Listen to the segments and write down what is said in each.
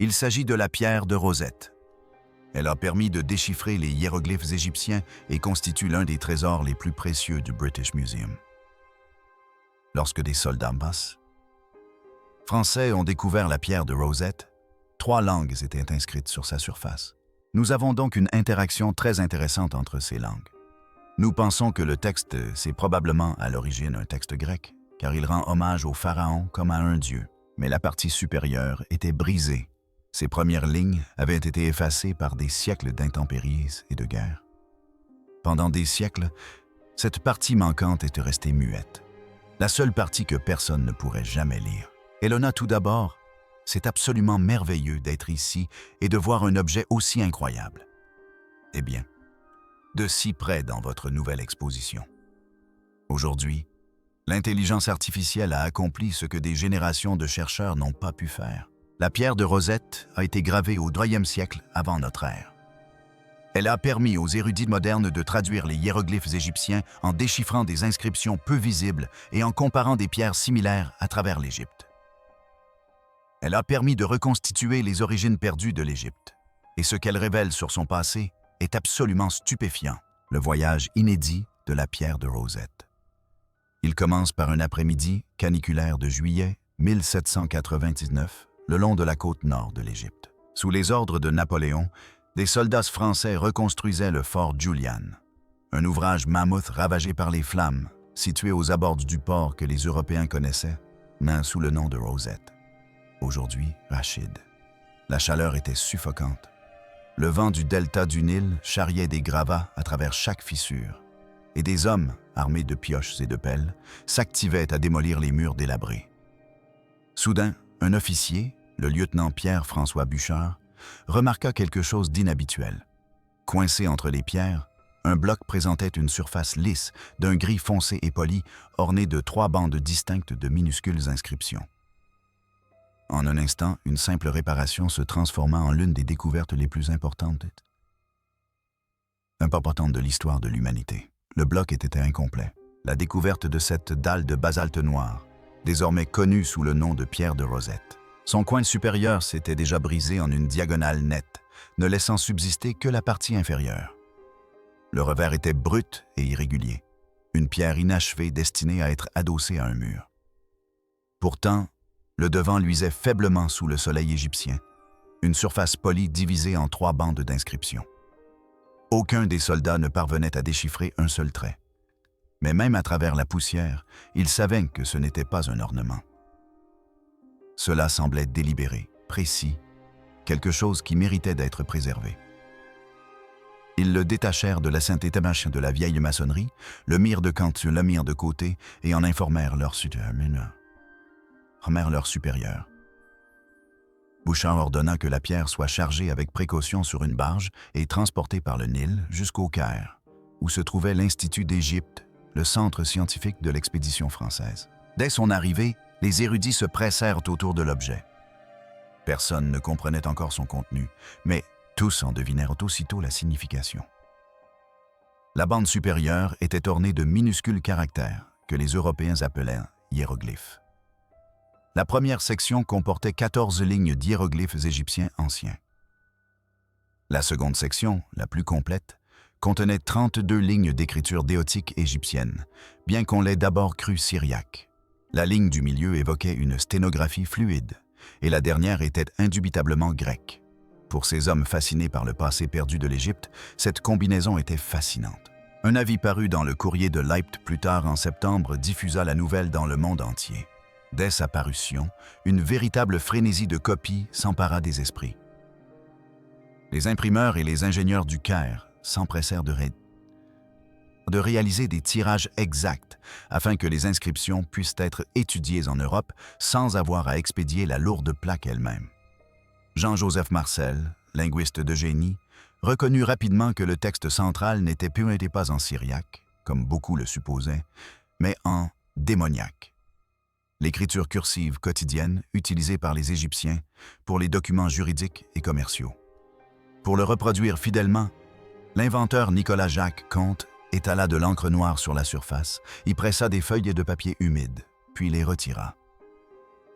Il s'agit de la pierre de Rosette. Elle a permis de déchiffrer les hiéroglyphes égyptiens et constitue l'un des trésors les plus précieux du British Museum. Lorsque des soldats français ont découvert la pierre de Rosette, 3 langues étaient inscrites sur sa surface. Nous avons donc une interaction très intéressante entre ces langues. Nous pensons que le texte, c'est probablement à l'origine un texte grec, car il rend hommage au pharaon comme à un dieu. Mais la partie supérieure était brisée. Ses premières lignes avaient été effacées par des siècles d'intempéries et de guerres. Pendant des siècles, cette partie manquante était restée muette. La seule partie que personne ne pourrait jamais lire. Elona, tout d'abord, c'est absolument merveilleux d'être ici et de voir un objet aussi incroyable. Eh bien, de si près dans votre nouvelle exposition. Aujourd'hui, l'intelligence artificielle a accompli ce que des générations de chercheurs n'ont pas pu faire. La pierre de Rosette a été gravée au IIIe siècle avant notre ère. Elle a permis aux érudits modernes de traduire les hiéroglyphes égyptiens en déchiffrant des inscriptions peu visibles et en comparant des pierres similaires à travers l'Égypte. Elle a permis de reconstituer les origines perdues de l'Égypte. Et ce qu'elle révèle sur son passé est absolument stupéfiant, le voyage inédit de la pierre de Rosette. Il commence par un après-midi caniculaire de juillet 1799, le long de la côte nord de l'Égypte. Sous les ordres de Napoléon, des soldats français reconstruisaient le fort Julian, un ouvrage mammouth ravagé par les flammes, situé aux abords du port que les Européens connaissaient, mais sous le nom de Rosette. Aujourd'hui, Rachid. La chaleur était suffocante. Le vent du delta du Nil charriait des gravats à travers chaque fissure, et des hommes, armés de pioches et de pelles, s'activaient à démolir les murs délabrés. Soudain, un officier, le lieutenant Pierre-François Bouchard, remarqua quelque chose d'inhabituel. Coincé entre les pierres, un bloc présentait une surface lisse, d'un gris foncé et poli, orné de 3 bandes distinctes de minuscules inscriptions. En un instant, une simple réparation se transforma en l'une des découvertes les plus importantes de l'histoire de l'humanité. Le bloc était incomplet. La découverte de cette dalle de basalte noir, désormais connue sous le nom de pierre de Rosette. Son coin supérieur s'était déjà brisé en une diagonale nette, ne laissant subsister que la partie inférieure. Le revers était brut et irrégulier, une pierre inachevée destinée à être adossée à un mur. Pourtant, le devant luisait faiblement sous le soleil égyptien, une surface polie divisée en 3 bandes d'inscriptions. Aucun des soldats ne parvenait à déchiffrer un seul trait. Mais même à travers la poussière, ils savaient que ce n'était pas un ornement. Cela semblait délibéré, précis, quelque chose qui méritait d'être préservé. Ils le détachèrent de la sainte étamage de la vieille maçonnerie, le mirent de cantu, le mirent de côté et en informèrent leur supérieur. Bouchard ordonna que la pierre soit chargée avec précaution sur une barge et transportée par le Nil jusqu'au Caire, où se trouvait l'Institut d'Égypte, le centre scientifique de l'expédition française. Dès son arrivée, les érudits se pressèrent autour de l'objet. Personne ne comprenait encore son contenu, mais tous en devinèrent aussitôt la signification. La bande supérieure était ornée de minuscules caractères que les Européens appelaient hiéroglyphes. La première section comportait 14 lignes d'hiéroglyphes égyptiens anciens. La seconde section, la plus complète, contenait 32 lignes d'écriture déotique égyptienne, bien qu'on l'ait d'abord cru syriaque. La ligne du milieu évoquait une sténographie fluide, et la dernière était indubitablement grecque. Pour ces hommes fascinés par le passé perdu de l'Égypte, cette combinaison était fascinante. Un avis paru dans le courrier de Leipzig plus tard en septembre diffusa la nouvelle dans le monde entier. Dès sa parution, une véritable frénésie de copies s'empara des esprits. Les imprimeurs et les ingénieurs du Caire s'empressèrent de réaliser des tirages exacts afin que les inscriptions puissent être étudiées en Europe sans avoir à expédier la lourde plaque elle-même. Jean-Joseph Marcel, linguiste de génie, reconnut rapidement que le texte central n'était pas en syriaque, comme beaucoup le supposaient, mais en démoniaque. L'écriture cursive quotidienne utilisée par les Égyptiens pour les documents juridiques et commerciaux. Pour le reproduire fidèlement, l'inventeur Nicolas Jacques Comte étala de l'encre noire sur la surface, y pressa des feuilles de papier humide, puis les retira.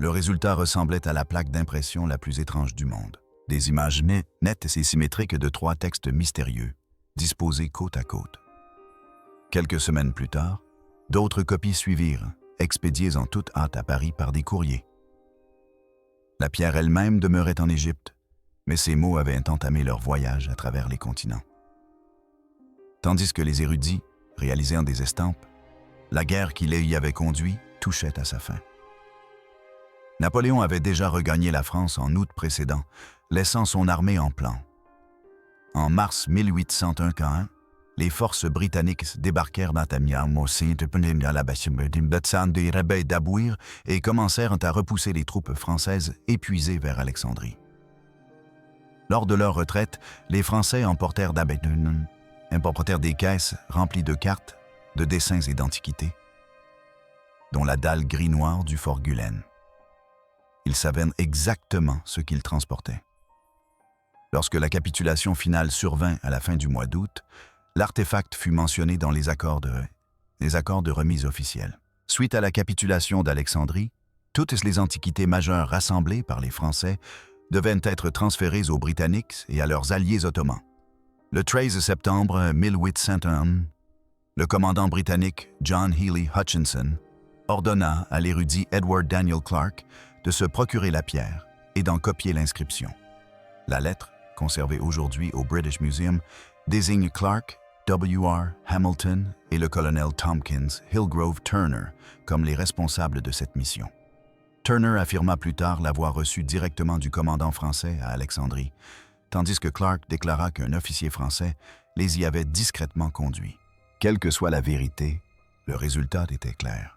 Le résultat ressemblait à la plaque d'impression la plus étrange du monde. Des images nettes et symétriques de 3 textes mystérieux, disposés côte à côte. Quelques semaines plus tard, d'autres copies suivirent, expédiées en toute hâte à Paris par des courriers. La pierre elle-même demeurait en Égypte, mais ces mots avaient entamé leur voyage à travers les continents. Tandis que les érudits, réalisant des estampes, la guerre qui les y avait conduits touchait à sa fin. Napoléon avait déjà regagné la France en août précédent, laissant son armée en plan. En mars 1801, les forces britanniques débarquèrent dans d'Abouir et commencèrent à repousser les troupes françaises épuisées vers Alexandrie. Lors de leur retraite, les Français emportèrent des caisses remplies de cartes, de dessins et d'antiquités, dont la dalle gris-noir du fort Gulen. Ils savaient exactement ce qu'ils transportaient. Lorsque la capitulation finale survint à la fin du mois d'août, l'artefact fut mentionné dans les accords de remise officiels. Suite à la capitulation d'Alexandrie, toutes les antiquités majeures rassemblées par les Français devaient être transférées aux Britanniques et à leurs alliés ottomans. Le 13 septembre 1801, le commandant britannique John Healy Hutchinson ordonna à l'érudit Edward Daniel Clark de se procurer la pierre et d'en copier l'inscription. La lettre, conservée aujourd'hui au British Museum, désigne Clark, W.R. Hamilton et le colonel Tompkins Hillgrove Turner comme les responsables de cette mission. Turner affirma plus tard l'avoir reçue directement du commandant français à Alexandrie, tandis que Clark déclara qu'un officier français les y avait discrètement conduits. Quelle que soit la vérité, le résultat était clair.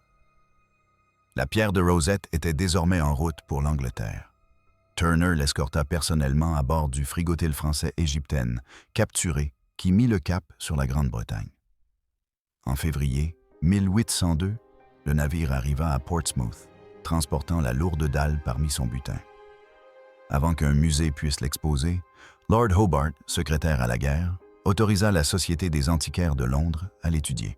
La pierre de Rosette était désormais en route pour l'Angleterre. Turner l'escorta personnellement à bord du frigotile français Égyptienne, capturé, qui mit le cap sur la Grande-Bretagne. En février 1802, le navire arriva à Portsmouth, transportant la lourde dalle parmi son butin. Avant qu'un musée puisse l'exposer, Lord Hobart, secrétaire à la guerre, autorisa la Société des antiquaires de Londres à l'étudier.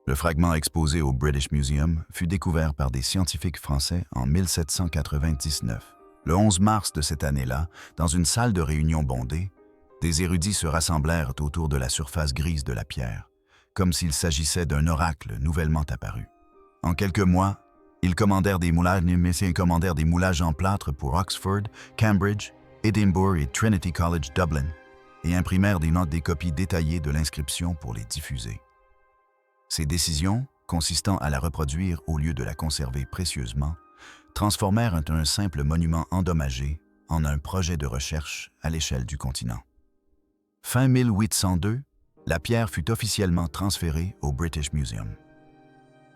Le fragment exposé au British Museum fut découvert par des scientifiques français en 1799. Le 11 mars de cette année-là, dans une salle de réunion bondée, des érudits se rassemblèrent autour de la surface grise de la pierre, comme s'il s'agissait d'un oracle nouvellement apparu. En quelques mois, ils commandèrent des moulages en plâtre pour Oxford, Cambridge, Edinburgh et Trinity College Dublin, et imprimèrent des copies détaillées de l'inscription pour les diffuser. Ces décisions, consistant à la reproduire au lieu de la conserver précieusement, transformèrent un simple monument endommagé en un projet de recherche à l'échelle du continent. Fin 1802, la pierre fut officiellement transférée au British Museum.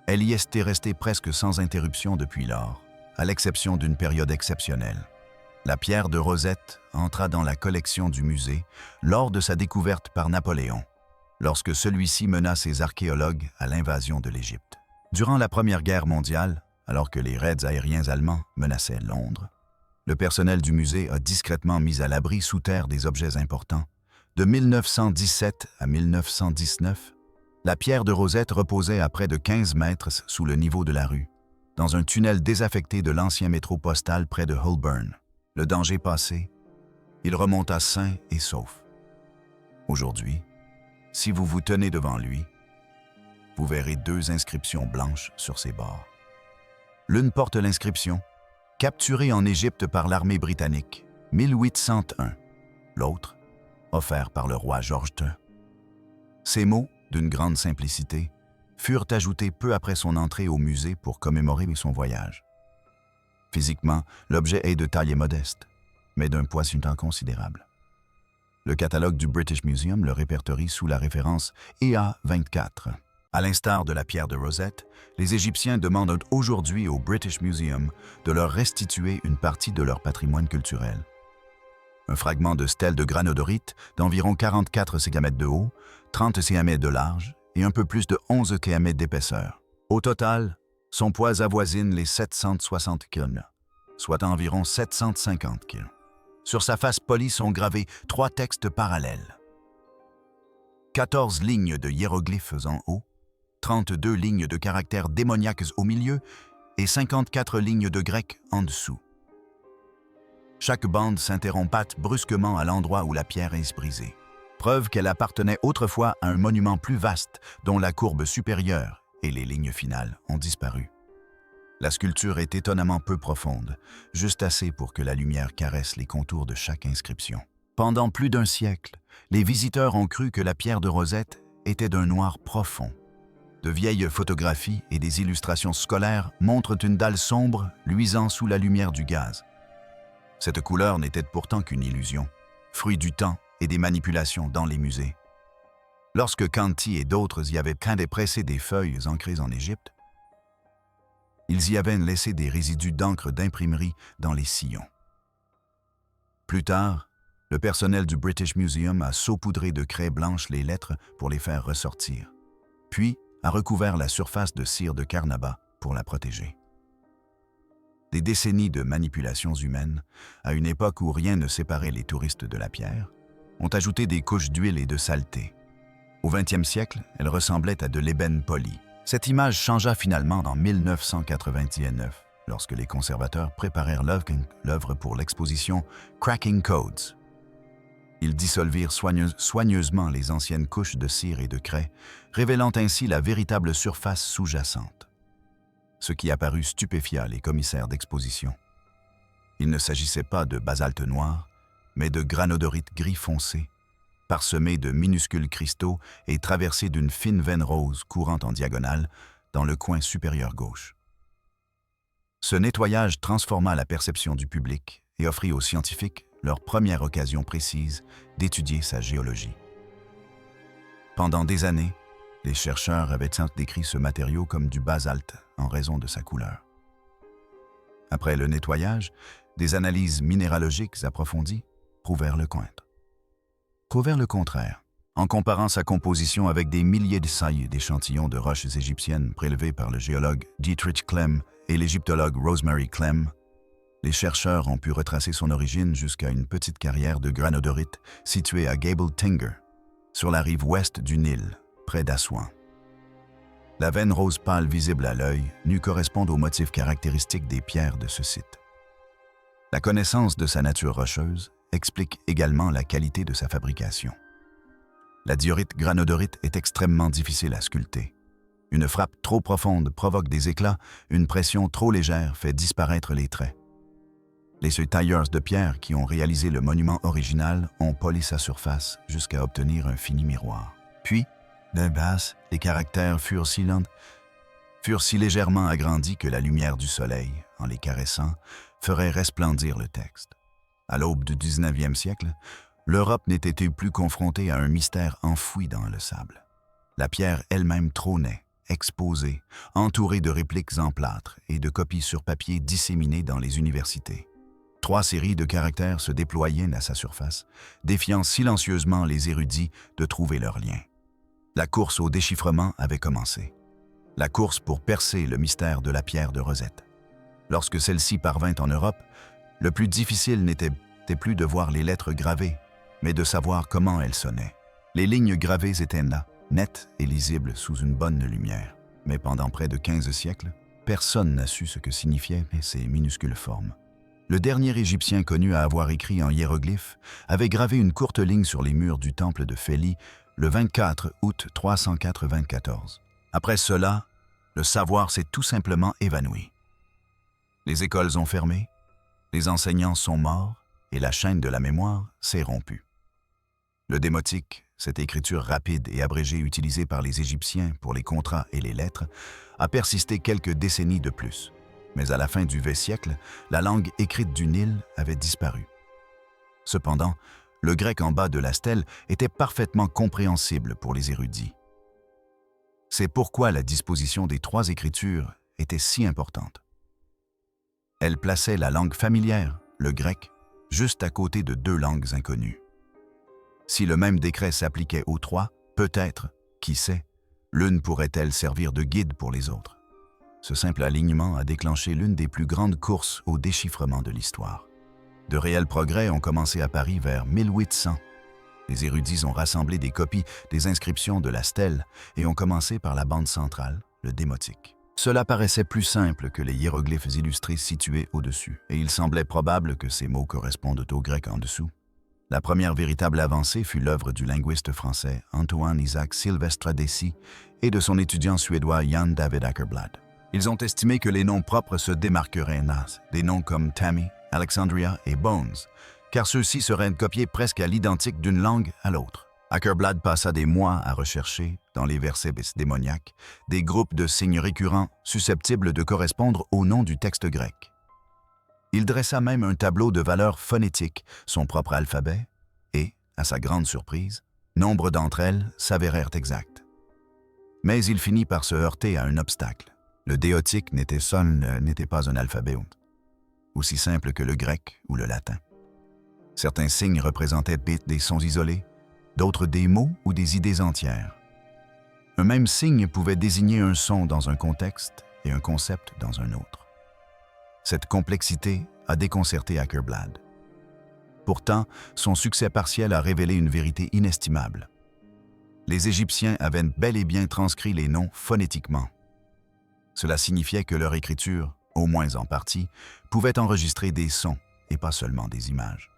Elle y était restée presque sans interruption depuis lors, à l'exception d'une période exceptionnelle. La pierre de Rosette entra dans la collection du musée lors de sa découverte par Napoléon, lorsque celui-ci mena ses archéologues à l'invasion de l'Égypte. Durant la Première Guerre mondiale, alors que les raids aériens allemands menaçaient Londres, le personnel du musée a discrètement mis à l'abri sous terre des objets importants. De 1917 à 1919, la pierre de Rosette reposait à près de 15 mètres sous le niveau de la rue, dans un tunnel désaffecté de l'ancien métro postal près de Holborn. Le danger passé, il remonta sain et sauf. Aujourd'hui, si vous vous tenez devant lui, vous verrez 2 inscriptions blanches sur ses bords. L'une porte l'inscription « Capturé en Égypte par l'armée britannique, 1801 ». L'autre, offert par le roi George II. Ces mots, d'une grande simplicité, furent ajoutés peu après son entrée au musée pour commémorer son voyage. Physiquement, l'objet est de taille modeste, mais d'un poids considérable. Le catalogue du British Museum le répertorie sous la référence EA24. À l'instar de la pierre de Rosette, les Égyptiens demandent aujourd'hui au British Museum de leur restituer une partie de leur patrimoine culturel. Un fragment de stèle de granodorite d'environ 44 cm de haut, 30 cm de large et un peu plus de 11 cm d'épaisseur. Au total, son poids avoisine les 760 kg, soit environ 750 kg. Sur sa face polie sont gravés 3 textes parallèles. 14 lignes de hiéroglyphes en haut, 32 lignes de caractères démoniaques au milieu et 54 lignes de grec en dessous. Chaque bande s'interrompt brusquement à l'endroit où la pierre est brisée. Preuve qu'elle appartenait autrefois à un monument plus vaste dont la courbe supérieure et les lignes finales ont disparu. La sculpture est étonnamment peu profonde, juste assez pour que la lumière caresse les contours de chaque inscription. Pendant plus d'un siècle, les visiteurs ont cru que la pierre de Rosette était d'un noir profond. De vieilles photographies et des illustrations scolaires montrent une dalle sombre luisant sous la lumière du gaz. Cette couleur n'était pourtant qu'une illusion, fruit du temps et des manipulations dans les musées. Lorsque Canty et d'autres y avaient pressé des feuilles ancrées en Égypte, ils y avaient laissé des résidus d'encre d'imprimerie dans les sillons. Plus tard, le personnel du British Museum a saupoudré de craie blanche les lettres pour les faire ressortir, puis a recouvert la surface de cire de carnauba pour la protéger. Des décennies de manipulations humaines, à une époque où rien ne séparait les touristes de la pierre, ont ajouté des couches d'huile et de saleté. Au XXe siècle, elle ressemblait à de l'ébène poli. Cette image changea finalement en 1999, lorsque les conservateurs préparèrent l'œuvre pour l'exposition Cracking Codes. Ils dissolvirent soigneusement les anciennes couches de cire et de craie, révélant ainsi la véritable surface sous-jacente. Ce qui apparut stupéfia les commissaires d'exposition. Il ne s'agissait pas de basalte noir, mais de granodorite gris foncé, parsemé de minuscules cristaux et traversé d'une fine veine rose courant en diagonale dans le coin supérieur gauche. Ce nettoyage transforma la perception du public et offrit aux scientifiques leur première occasion précise d'étudier sa géologie. Pendant des années, les chercheurs avaient décrit ce matériau comme du basalte en raison de sa couleur. Après le nettoyage, des analyses minéralogiques approfondies prouvèrent le contraire. En comparant sa composition avec des milliers de saillies d'échantillons de roches égyptiennes prélevées par le géologue Dietrich Klemm et l'égyptologue Rosemary Klemm, les chercheurs ont pu retracer son origine jusqu'à une petite carrière de granodorite située à Gable Tinger, sur la rive ouest du Nil, près d'Assouan. La veine rose pâle visible à l'œil n'eût correspondre aux motifs caractéristiques des pierres de ce site. La connaissance de sa nature rocheuse explique également la qualité de sa fabrication. La diorite granodorite est extrêmement difficile à sculpter. Une frappe trop profonde provoque des éclats, une pression trop légère fait disparaître les traits. Les tailleurs de pierre qui ont réalisé le monument original ont poli sa surface jusqu'à obtenir un fini miroir. Puis, d'un base, les caractères furent si légèrement agrandis que la lumière du soleil, en les caressant, ferait resplendir le texte. À l'aube du 19e siècle, l'Europe n'était plus confrontée à un mystère enfoui dans le sable. La pierre elle-même trônait, exposée, entourée de répliques en plâtre et de copies sur papier disséminées dans les universités. 3 séries de caractères se déployaient à sa surface, défiant silencieusement les érudits de trouver leur lien. La course au déchiffrement avait commencé. La course pour percer le mystère de la pierre de Rosette. Lorsque celle-ci parvint en Europe, le plus difficile n'était plus de voir les lettres gravées, mais de savoir comment elles sonnaient. Les lignes gravées étaient là, nettes et lisibles sous une bonne lumière. Mais pendant près de 15 siècles, personne n'a su ce que signifiaient ces minuscules formes. Le dernier Égyptien connu à avoir écrit en hiéroglyphes avait gravé une courte ligne sur les murs du temple de Féli le 24 août 394. Après cela, le savoir s'est tout simplement évanoui. Les écoles ont fermé, les enseignants sont morts et la chaîne de la mémoire s'est rompue. Le démotique, cette écriture rapide et abrégée utilisée par les Égyptiens pour les contrats et les lettres, a persisté quelques décennies de plus. Mais à la fin du XX siècle, la langue écrite du Nil avait disparu. Cependant, le grec en bas de la stèle était parfaitement compréhensible pour les érudits. C'est pourquoi la disposition des 3 écritures était si importante. Elle plaçait la langue familière, le grec, juste à côté de 2 langues inconnues. Si le même décret s'appliquait aux 3, peut-être, qui sait, l'une pourrait-elle servir de guide pour les autres. Ce simple alignement a déclenché l'une des plus grandes courses au déchiffrement de l'histoire. De réels progrès ont commencé à Paris vers 1800. Les érudits ont rassemblé des copies des inscriptions de la stèle et ont commencé par la bande centrale, le démotique. Cela paraissait plus simple que les hiéroglyphes illustrés situés au-dessus, et il semblait probable que ces mots correspondent aux grecs en dessous. La première véritable avancée fut l'œuvre du linguiste français Antoine Isaac Sylvestre Dessy et de son étudiant suédois Jan David Åkerblad. Ils ont estimé que les noms propres se démarqueraient des noms comme Tammy, Alexandria et Bones, car ceux-ci seraient copiés presque à l'identique d'une langue à l'autre. Åkerblad passa des mois à rechercher, dans les versets démoniaques, des groupes de signes récurrents susceptibles de correspondre au nom du texte grec. Il dressa même un tableau de valeurs phonétiques, son propre alphabet, et, à sa grande surprise, nombre d'entre elles s'avérèrent exactes. Mais il finit par se heurter à un obstacle. Le déotique n'était pas un alphabet aussi simple que le grec ou le latin. Certains signes représentaient des sons isolés, d'autres des mots ou des idées entières. Un même signe pouvait désigner un son dans un contexte et un concept dans un autre. Cette complexité a déconcerté Åkerblad. Pourtant, son succès partiel a révélé une vérité inestimable. Les Égyptiens avaient bel et bien transcrit les noms phonétiquement. Cela signifiait que leur écriture, au moins en partie, pouvait enregistrer des sons et pas seulement des images.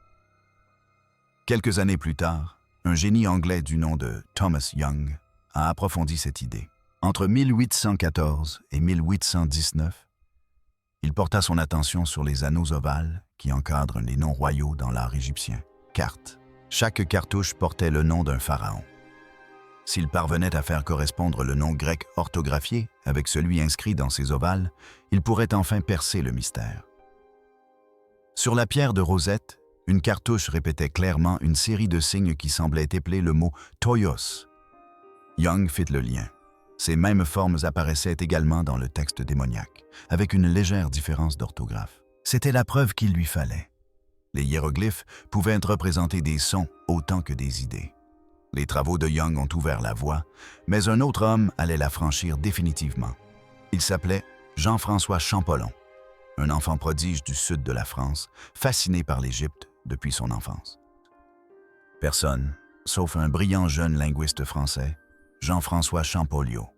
Quelques années plus tard, un génie anglais du nom de Thomas Young a approfondi cette idée. Entre 1814 et 1819, il porta son attention sur les anneaux ovales qui encadrent les noms royaux dans l'art égyptien. Cartes. Chaque cartouche portait le nom d'un pharaon. S'il parvenait à faire correspondre le nom grec orthographié avec celui inscrit dans ces ovales, il pourrait enfin percer le mystère. Sur la pierre de Rosette, une cartouche répétait clairement une série de signes qui semblaient épeler le mot « Toyos ». Young fit le lien. Ces mêmes formes apparaissaient également dans le texte démoniaque, avec une légère différence d'orthographe. C'était la preuve qu'il lui fallait. Les hiéroglyphes pouvaient représenter des sons autant que des idées. Les travaux de Young ont ouvert la voie, mais un autre homme allait la franchir définitivement. Il s'appelait Jean-François Champollion, un enfant prodige du sud de la France, fasciné par l'Égypte depuis son enfance. Personne, sauf un brillant jeune linguiste français, Jean-François Champollion.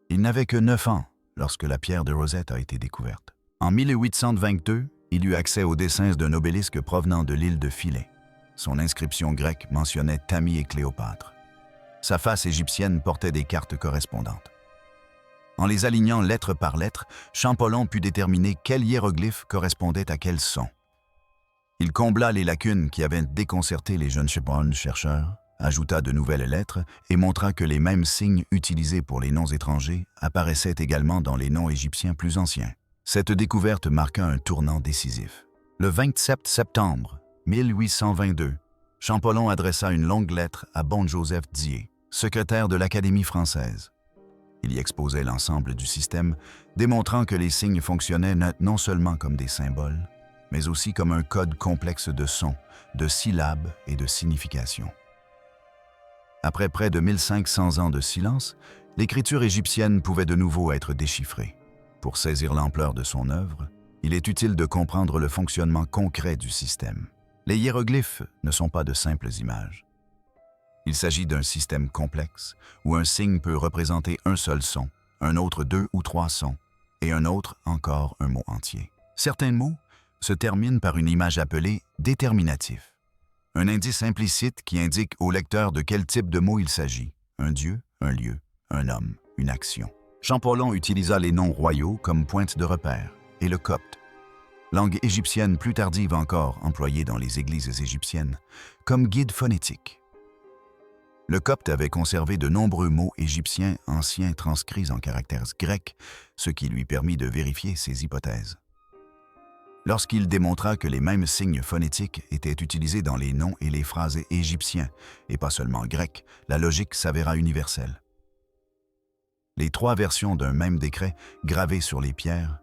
Il n'avait que 9 ans lorsque la pierre de Rosette a été découverte. En 1822, il eut accès aux dessins d'un obélisque provenant de l'île de Philæ. Son inscription grecque mentionnait Tammy et Cléopâtre. Sa face égyptienne portait des cartes correspondantes. En les alignant lettre par lettre, Champollion put déterminer quel hiéroglyphe correspondait à quel son. Il combla les lacunes qui avaient déconcerté les jeunes chercheurs, ajouta de nouvelles lettres et montra que les mêmes signes utilisés pour les noms étrangers apparaissaient également dans les noms égyptiens plus anciens. Cette découverte marqua un tournant décisif. Le 27 septembre 1822, Champollion adressa une longue lettre à Bon-Joseph Dié, secrétaire de l'Académie française. Il y exposait l'ensemble du système, démontrant que les signes fonctionnaient non seulement comme des symboles, mais aussi comme un code complexe de sons, de syllabes et de significations. Après près de 1500 ans de silence, l'écriture égyptienne pouvait de nouveau être déchiffrée. Pour saisir l'ampleur de son œuvre, il est utile de comprendre le fonctionnement concret du système. Les hiéroglyphes ne sont pas de simples images. Il s'agit d'un système complexe où un signe peut représenter un seul son, un autre 2 ou 3 sons, et un autre encore un mot entier. Certains mots se terminent par une image appelée déterminatif, un indice implicite qui indique au lecteur de quel type de mot il s'agit, un dieu, un lieu, un homme, une action. Champollion utilisa les noms royaux comme pointe de repère, et le copte, langue égyptienne plus tardive encore employée dans les églises égyptiennes, comme guide phonétique. Le copte avait conservé de nombreux mots égyptiens anciens transcrits en caractères grecs, ce qui lui permit de vérifier ses hypothèses. Lorsqu'il démontra que les mêmes signes phonétiques étaient utilisés dans les noms et les phrases égyptiens, et pas seulement grecs, la logique s'avéra universelle. Les 3 versions d'un même décret, gravées sur les pierres,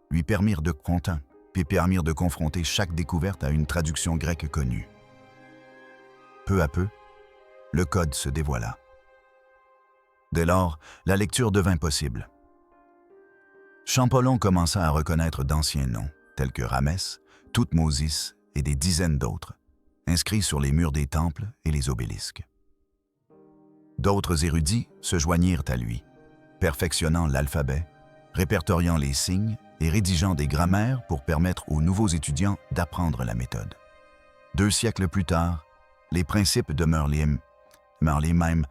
lui permirent de confronter chaque découverte à une traduction grecque connue. Peu à peu, le code se dévoila. Dès lors, la lecture devint possible. Champollion commença à reconnaître d'anciens noms, tels que Ramès, Toutmosis et des dizaines d'autres, inscrits sur les murs des temples et les obélisques. D'autres érudits se joignirent à lui, perfectionnant l'alphabet, répertoriant les signes et rédigeant des grammaires pour permettre aux nouveaux étudiants d'apprendre la méthode. 2 siècles plus tard, les principes demeurent les mêmes,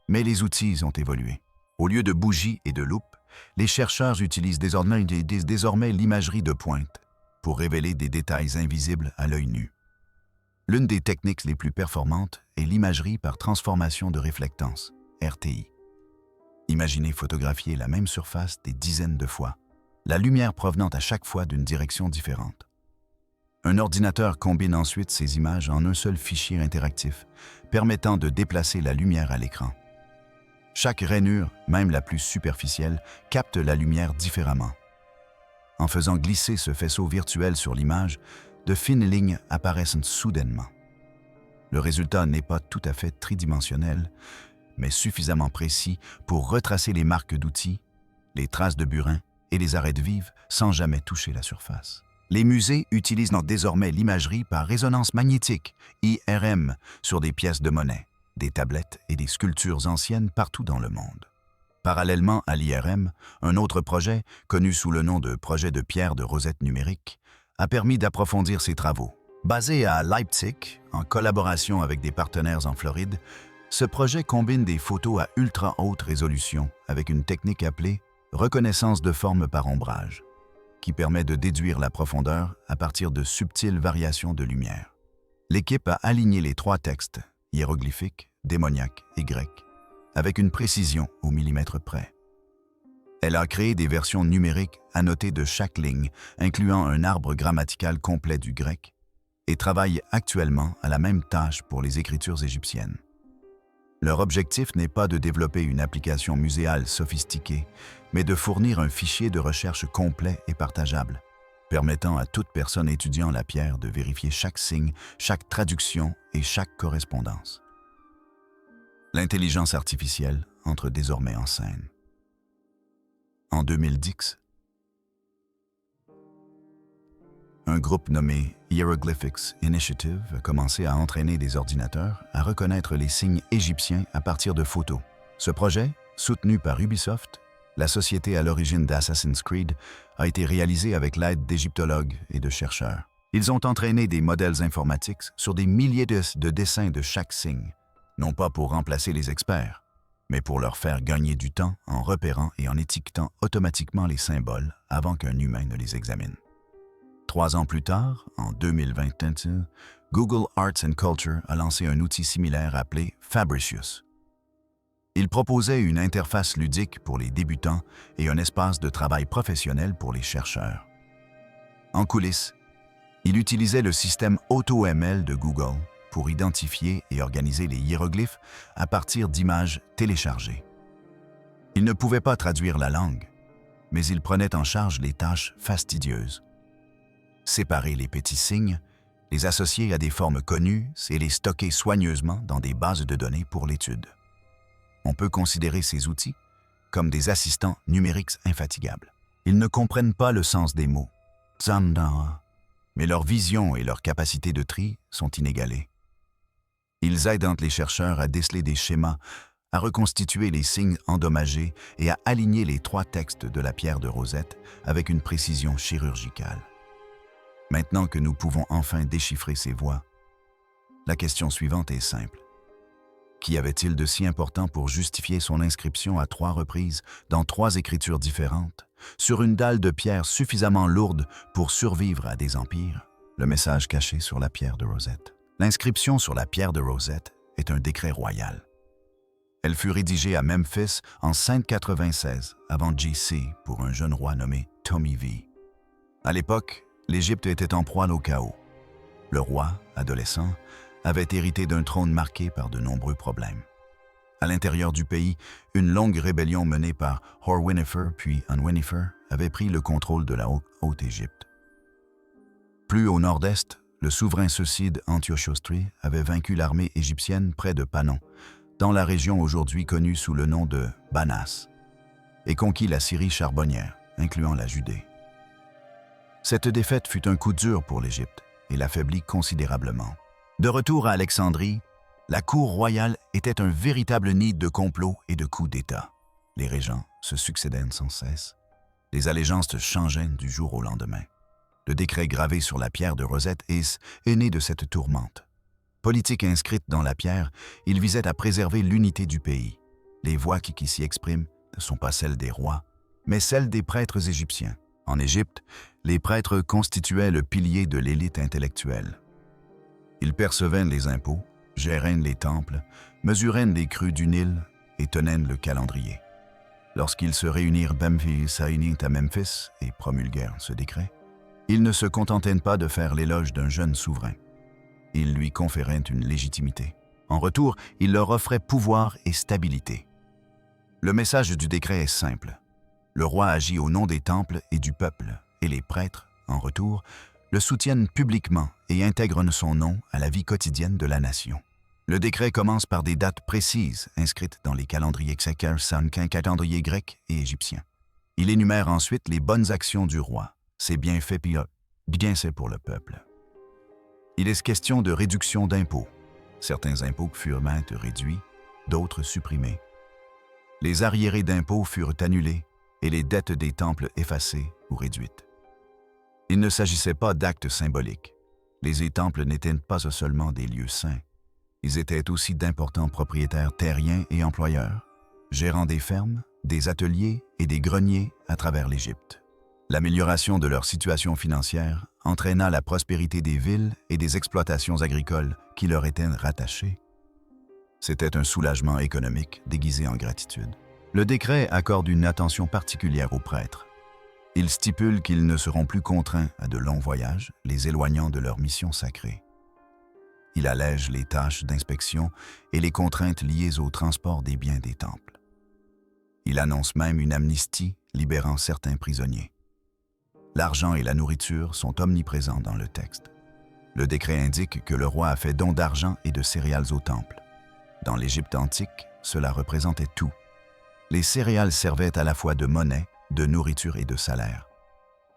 mais les outils ont évolué. Au lieu de bougies et de loupes, les chercheurs utilisent désormais l'imagerie de pointe pour révéler des détails invisibles à l'œil nu. L'une des techniques les plus performantes est l'imagerie par transformation de réflectance, RTI. Imaginez photographier la même surface des dizaines de fois, la lumière provenant à chaque fois d'une direction différente. Un ordinateur combine ensuite ces images en un seul fichier interactif, permettant de déplacer la lumière à l'écran. Chaque rainure, même la plus superficielle, capte la lumière différemment. En faisant glisser ce faisceau virtuel sur l'image, de fines lignes apparaissent soudainement. Le résultat n'est pas tout à fait tridimensionnel, mais suffisamment précis pour retracer les marques d'outils, les traces de burin et les arêtes vives sans jamais toucher la surface. Les musées utilisent désormais l'imagerie par résonance magnétique, IRM, sur des pièces de monnaie, des tablettes et des sculptures anciennes partout dans le monde. Parallèlement à l'IRM, un autre projet, connu sous le nom de projet de pierre de rosette numérique, a permis d'approfondir ces travaux. Basé à Leipzig, en collaboration avec des partenaires en Floride, ce projet combine des photos à ultra haute résolution avec une technique appelée reconnaissance de forme par ombrage, qui permet de déduire la profondeur à partir de subtiles variations de lumière. L'équipe a aligné les 3 textes, hiéroglyphiques, démoniaques et grecs, avec une précision au millimètre près. Elle a créé des versions numériques annotées de chaque ligne, incluant un arbre grammatical complet du grec, et travaille actuellement à la même tâche pour les écritures égyptiennes. Leur objectif n'est pas de développer une application muséale sophistiquée, mais de fournir un fichier de recherche complet et partageable, permettant à toute personne étudiant la pierre de vérifier chaque signe, chaque traduction et chaque correspondance. L'intelligence artificielle entre désormais en scène. En 2010, un groupe nommé Hieroglyphics Initiative a commencé à entraîner des ordinateurs à reconnaître les signes égyptiens à partir de photos. Ce projet, soutenu par Ubisoft, la société à l'origine d'Assassin's Creed, a été réalisé avec l'aide d'égyptologues et de chercheurs. Ils ont entraîné des modèles informatiques sur des milliers de dessins de chaque signe, non pas pour remplacer les experts, mais pour leur faire gagner du temps en repérant et en étiquetant automatiquement les symboles avant qu'un humain ne les examine. 3 ans plus tard, en 2021, Google Arts and Culture a lancé un outil similaire appelé Fabricius. Il proposait une interface ludique pour les débutants et un espace de travail professionnel pour les chercheurs. En coulisses, il utilisait le système AutoML de Google pour identifier et organiser les hiéroglyphes à partir d'images téléchargées. Il ne pouvait pas traduire la langue, mais il prenait en charge les tâches fastidieuses. Séparer les petits signes, les associer à des formes connues et les stocker soigneusement dans des bases de données pour l'étude. On peut considérer ces outils comme des assistants numériques infatigables. Ils ne comprennent pas le sens des mots, mais leur vision et leur capacité de tri sont inégalées. Ils aident les chercheurs à déceler des schémas, à reconstituer les signes endommagés et à aligner les 3 textes de la pierre de Rosette avec une précision chirurgicale. Maintenant que nous pouvons enfin déchiffrer ces voix, la question suivante est simple. Qu'y avait-il de si important pour justifier son inscription à 3 reprises, dans 3 écritures différentes, sur une dalle de pierre suffisamment lourde pour survivre à des empires? Le message caché sur la pierre de Rosette. L'inscription sur la pierre de Rosette est un décret royal. Elle fut rédigée à Memphis en 596, avant J.C., pour un jeune roi nommé Tommy V. À l'époque, l'Égypte était en proie au chaos. Le roi, adolescent, avait hérité d'un trône marqué par de nombreux problèmes. À l'intérieur du pays, une longue rébellion menée par Horwinifer puis Unwinifer avait pris le contrôle de la Haute-Égypte. Plus au nord-est, le souverain suicide Antiochos III avait vaincu l'armée égyptienne près de Panon, dans la région aujourd'hui connue sous le nom de Banas, et conquis la Syrie charbonnière, incluant la Judée. Cette défaite fut un coup dur pour l'Égypte et l'affaiblit considérablement. De retour à Alexandrie, la cour royale était un véritable nid de complots et de coups d'État. Les régents se succédaient sans cesse, Les allégeances changeaient du jour au lendemain. Le décret gravé sur la pierre de Rosette est né de cette tourmente. Politique inscrite dans la pierre, il visait à préserver l'unité du pays. Les voix qui s'y expriment ne sont pas celles des rois, mais celles des prêtres égyptiens. En Égypte, les prêtres constituaient le pilier de l'élite intellectuelle. Ils percevaient les impôts, géraient les temples, mesuraient les crues du Nil et tenaient le calendrier. Lorsqu'ils se réunirent à Memphis et promulguèrent ce décret, ils ne se contentaient pas de faire l'éloge d'un jeune souverain. Ils lui conféraient une légitimité. En retour, ils leur offraient pouvoir et stabilité. Le message du décret est simple. Le roi agit au nom des temples et du peuple, et les prêtres, en retour, le soutiennent publiquement et intègrent son nom à la vie quotidienne de la nation. Le décret commence par des dates précises inscrites dans les calendriers calendriers grecs et égyptiens. Il énumère ensuite les bonnes actions du roi, ses bienfaits c'est pour le peuple. Il est question de réduction d'impôts. Certains impôts furent réduits, d'autres supprimés. Les arriérés d'impôts furent annulés et les dettes des temples effacées ou réduites. Il ne s'agissait pas d'actes symboliques. Les temples n'étaient pas seulement des lieux saints. Ils étaient aussi d'importants propriétaires terriens et employeurs, gérant des fermes, des ateliers et des greniers à travers l'Égypte. L'amélioration de leur situation financière entraîna la prospérité des villes et des exploitations agricoles qui leur étaient rattachées. C'était un soulagement économique déguisé en gratitude. Le décret accorde une attention particulière aux prêtres. Il stipule qu'ils ne seront plus contraints à de longs voyages, les éloignant de leur mission sacrée. Il allège les tâches d'inspection et les contraintes liées au transport des biens des temples. Il annonce même une amnistie libérant certains prisonniers. L'argent et la nourriture sont omniprésents dans le texte. Le décret indique que le roi a fait don d'argent et de céréales au temple. Dans l'Égypte antique, cela représentait tout. Les céréales servaient à la fois de monnaie, de nourriture et de salaire.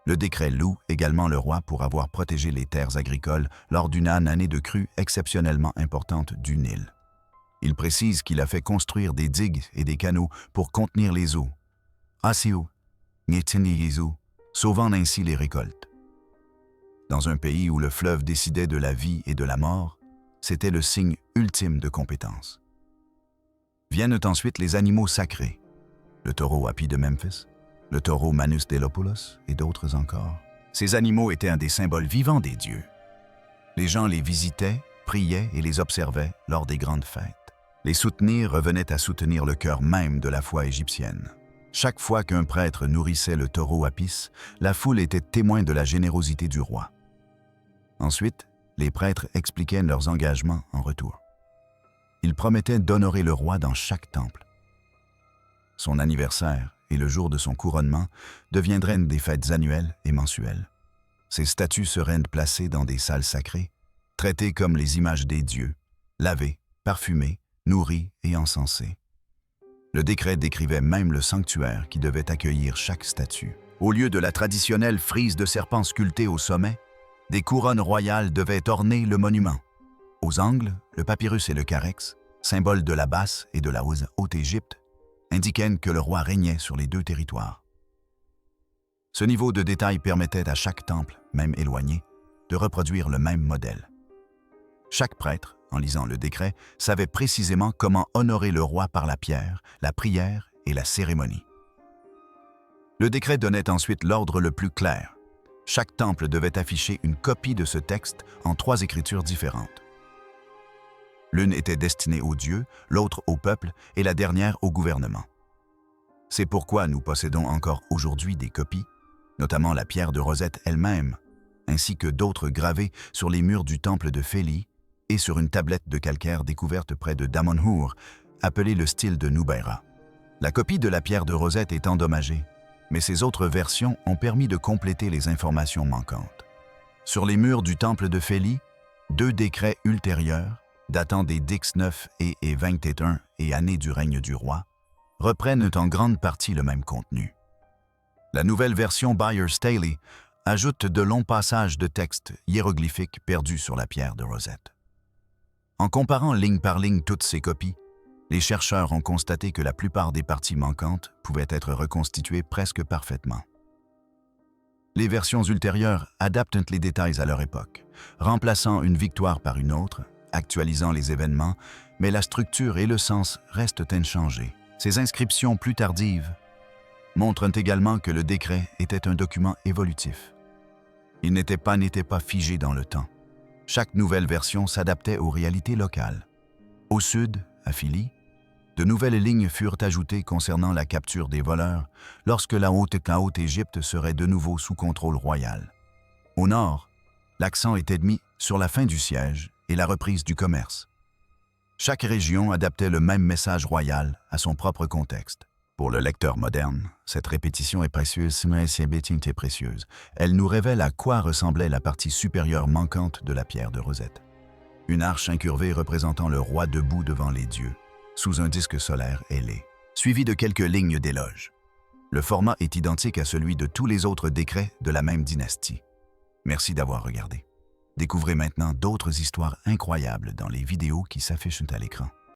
Le décret loue également le roi pour avoir protégé les terres agricoles lors d'une année de crue exceptionnellement importante du Nil. Il précise qu'il a fait construire des digues et des canaux pour contenir les eaux, sauvant ainsi les récoltes. Dans un pays où le fleuve décidait de la vie et de la mort, c'était le signe ultime de compétence. Viennent ensuite les animaux sacrés, le taureau Hapi de Memphis, le taureau Manus d'Heliopolis et d'autres encore. Ces animaux étaient un des symboles vivants des dieux. Les gens les visitaient, priaient et les observaient lors des grandes fêtes. Les soutenir revenait à soutenir le cœur même de la foi égyptienne. Chaque fois qu'un prêtre nourrissait le taureau Apis, la foule était témoin de la générosité du roi. Ensuite, les prêtres expliquaient leurs engagements en retour. Ils promettaient d'honorer le roi dans chaque temple. Son anniversaire et le jour de son couronnement deviendraient des fêtes annuelles et mensuelles. Ces statues seraient placées dans des salles sacrées, traitées comme les images des dieux, lavées, parfumées, nourries et encensées. Le décret décrivait même le sanctuaire qui devait accueillir chaque statue. Au lieu de la traditionnelle frise de serpents sculptés au sommet, des couronnes royales devaient orner le monument. Aux angles, le papyrus et le carex, symboles de la Basse et de la Haute-Égypte, indiquaient que le roi régnait sur les deux territoires. Ce niveau de détail permettait à chaque temple, même éloigné, de reproduire le même modèle. Chaque prêtre, en lisant le décret, savait précisément comment honorer le roi par la pierre, la prière et la cérémonie. Le décret donnait ensuite l'ordre le plus clair. Chaque temple devait afficher une copie de ce texte en 3 écritures différentes. L'une était destinée aux dieux, l'autre au peuple et la dernière au gouvernement. C'est pourquoi nous possédons encore aujourd'hui des copies, notamment la pierre de Rosette elle-même, ainsi que d'autres gravées sur les murs du temple de Féli et sur une tablette de calcaire découverte près de Damonhour, appelée le style de Nubaira. La copie de la pierre de Rosette est endommagée, mais ces autres versions ont permis de compléter les informations manquantes. Sur les murs du temple de Féli, 2 décrets ultérieurs, datant des Dix 9 et 21 et années du règne du roi, reprennent en grande partie le même contenu. La nouvelle version Byers-Staley ajoute de longs passages de textes hiéroglyphiques perdus sur la pierre de Rosette. En comparant ligne par ligne toutes ces copies, les chercheurs ont constaté que la plupart des parties manquantes pouvaient être reconstituées presque parfaitement. Les versions ultérieures adaptent les détails à leur époque, remplaçant une victoire par une autre, actualisant les événements, mais la structure et le sens restent inchangés. Ces inscriptions plus tardives montrent également que le décret était un document évolutif. Il n'était pas figé dans le temps. Chaque nouvelle version s'adaptait aux réalités locales. Au sud, à Philly, de nouvelles lignes furent ajoutées concernant la capture des voleurs lorsque la Haute-Égypte serait de nouveau sous contrôle royal. Au nord, l'accent était mis sur la fin du siège et la reprise du commerce. Chaque région adaptait le même message royal à son propre contexte. Pour le lecteur moderne, cette répétition est précieuse, mais c'est précieuse. Elle nous révèle à quoi ressemblait la partie supérieure manquante de la pierre de Rosette. Une arche incurvée représentant le roi debout devant les dieux, sous un disque solaire ailé, suivi de quelques lignes d'éloge. Le format est identique à celui de tous les autres décrets de la même dynastie. Merci d'avoir regardé. Découvrez maintenant d'autres histoires incroyables dans les vidéos qui s'affichent à l'écran.